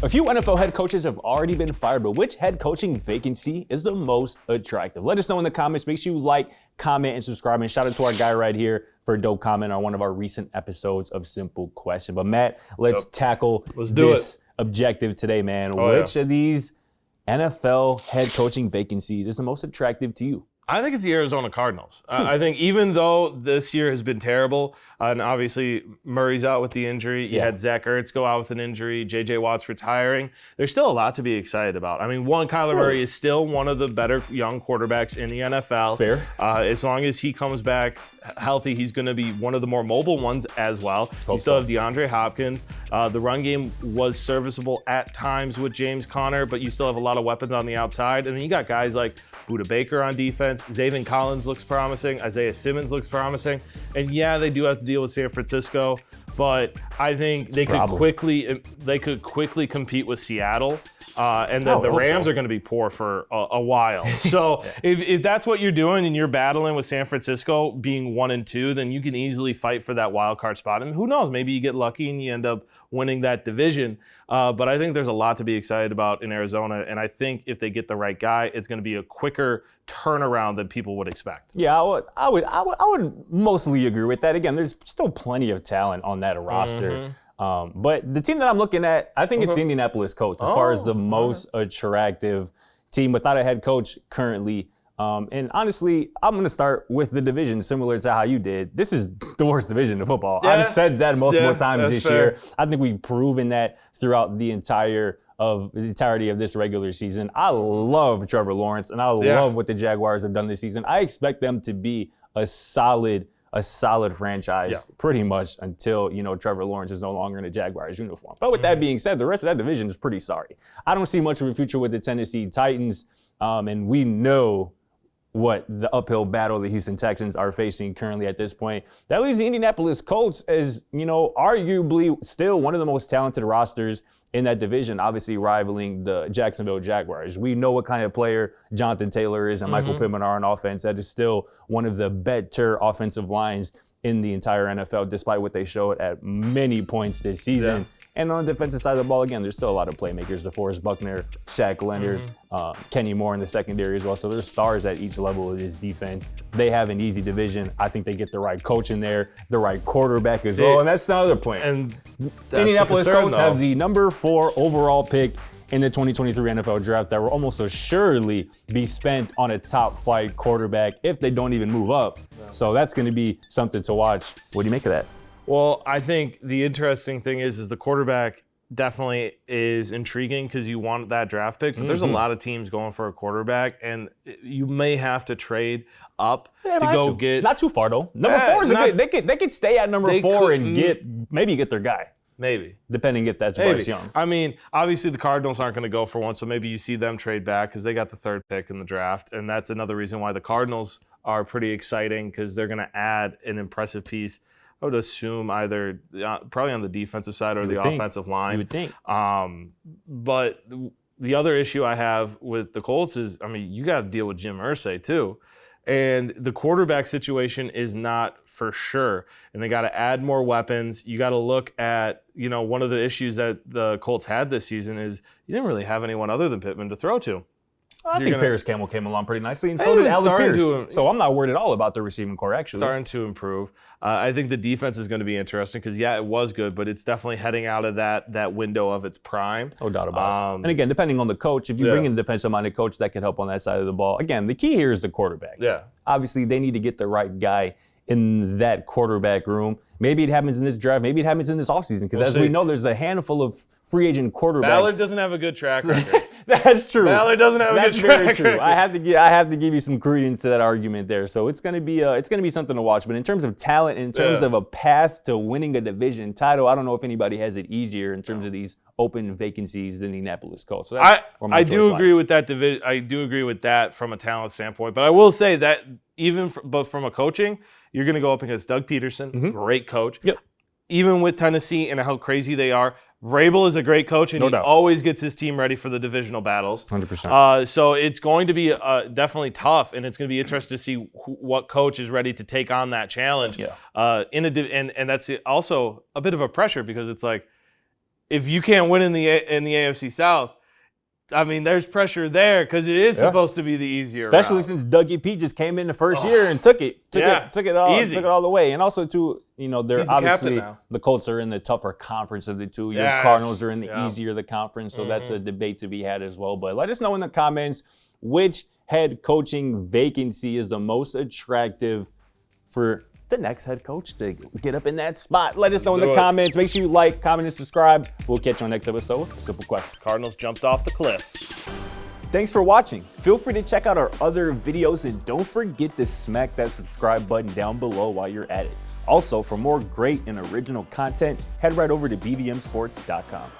A few NFL head coaches have already been fired, but which head coaching vacancy is the most attractive? Let us know in the comments. Make sure you like, comment, and subscribe. And shout out to our guy right here for a dope comment on one of our recent episodes of Simple Question. But Matt, let's tackle this objective today, man. Which of these NFL head coaching vacancies is the most attractive to you? I think it's the Arizona Cardinals. I think even though this year has been terrible, and obviously Murray's out with the injury, you had Zach Ertz go out with an injury, J.J. Watt's retiring, there's still a lot to be excited about. I mean, Kyler Murray is still one of the better young quarterbacks in the NFL. Fair. As long as he comes back healthy, he's going to be one of the more mobile ones as well. You still have DeAndre Hopkins. The run game was serviceable at times with James Conner, but you still have a lot of weapons on the outside. And then you got guys like Budda Baker on defense. Zaven Collins looks promising. Isaiah Simmons looks promising. And yeah, they do have to deal with San Francisco, but I think they could quickly compete with Seattle. And then the Rams are going to be poor for a while. So if that's what you're doing and you're battling with San Francisco being 1 and 2, then you can easily fight for that wild card spot. And who knows, maybe you get lucky and you end up winning that division. But I think there's a lot to be excited about in Arizona. And I think if they get the right guy, it's going to be a quicker turnaround than people would expect. Yeah, I would mostly agree with that. Again, there's still plenty of talent on that roster. But the team that I'm looking at, I think it's the Indianapolis Colts as far as the most attractive team without a head coach currently. And honestly, I'm going to start with the division similar to how you did. This is the worst division in football. Yeah. I've said that multiple times this year. I think we've proven that throughout the entirety of this regular season. I love Trevor Lawrence, and I love what the Jaguars have done this season. I expect them to be a solid franchise pretty much until, Trevor Lawrence is no longer in a Jaguars uniform. But with that being said, the rest of that division is pretty sorry. I don't see much of a future with the Tennessee Titans, and we know what the uphill battle the Houston Texans are facing currently at this point. That leaves the Indianapolis Colts as, arguably still one of the most talented rosters in that division, obviously rivaling the Jacksonville Jaguars. We know what kind of player Jonathan Taylor is and Michael Pittman are on offense. That is still one of the better offensive lines in the entire NFL, despite what they showed at many points this season. Yeah. And on the defensive side of the ball, again, there's still a lot of playmakers. DeForest Buckner, Shaq Leonard, Kenny Moore in the secondary as well. So there's stars at each level of this defense. They have an easy division. I think they get the right coach in there, the right quarterback as well. And that's the other point. And Indianapolis Colts have the number 4 overall pick in the 2023 NFL draft that will almost assuredly be spent on a top-flight quarterback if they don't even move up. Yeah. So that's going to be something to watch. What do you make of that? Well, I think the interesting thing is the quarterback definitely is intriguing because you want that draft pick, but there's a lot of teams going for a quarterback, and you may have to trade up to go get. Not too far though. Number 4 is good. They could stay at number 4 and get their guy. Maybe. Depending if that's Bryce Young. I mean, obviously the Cardinals aren't going to go for one, so maybe you see them trade back because they got the 3rd pick in the draft, and that's another reason why the Cardinals are pretty exciting because they're going to add an impressive piece. I would assume either probably on the defensive side or the offensive line. You would think. But the other issue I have with the Colts is, you got to deal with Jim Irsay too. And the quarterback situation is not for sure. And they got to add more weapons. You got to look at, one of the issues that the Colts had this season is you didn't really have anyone other than Pittman to throw to. I think Paris Campbell came along pretty nicely, and so did Alec Pierce. So I'm not worried at all about the receiving core, actually. Starting to improve. I think the defense is going to be interesting because, it was good, but it's definitely heading out of that window of its prime. No doubt about it. And again, depending on the coach, if you bring in a defensive-minded coach that can help on that side of the ball, again, the key here is the quarterback. Yeah. Obviously, they need to get the right guy in that quarterback room. Maybe it happens in this draft. Maybe it happens in this offseason because, as we know, there's a handful of free agent quarterbacks. Ballard doesn't have a good track record. That's true. Ballard doesn't have a good track record. That's very true. I have to give you some credence to that argument there. So it's gonna be something to watch. But in terms of talent, in terms of a path to winning a division title, I don't know if anybody has it easier in terms of these open vacancies than the Indianapolis Colts. So I do agree with that division. I do agree with that from a talent standpoint. But I will say that but from a coaching, you're going to go up against Doug Peterson, great coach. Yep. Even with Tennessee and how crazy they are, Vrabel is a great coach, and he always gets his team ready for the divisional battles. 100%. So it's going to be definitely tough, and it's going to be interesting to see what coach is ready to take on that challenge. Yeah. And that's also a bit of a pressure because it's like, if you can't win in the AFC South, I mean, there's pressure there because it is supposed to be the easier Especially route. since Dougie P just came in the first year and took it all the way. And also, too, they're obviously the Colts are in the tougher conference of the two. Your Cardinals are in the easier of the conference, so that's a debate to be had as well. But let us know in the comments which head coaching vacancy is the most attractive for the next head coach to get up in that spot. Let us know in the comments. Make sure you like, comment, and subscribe. We'll catch you on the next episode. Simple question. Cardinals jumped off the cliff. Thanks for watching. Feel free to check out our other videos and don't forget to smack that subscribe button down below while you're at it. Also, for more great and original content, head right over to bvmsports.com.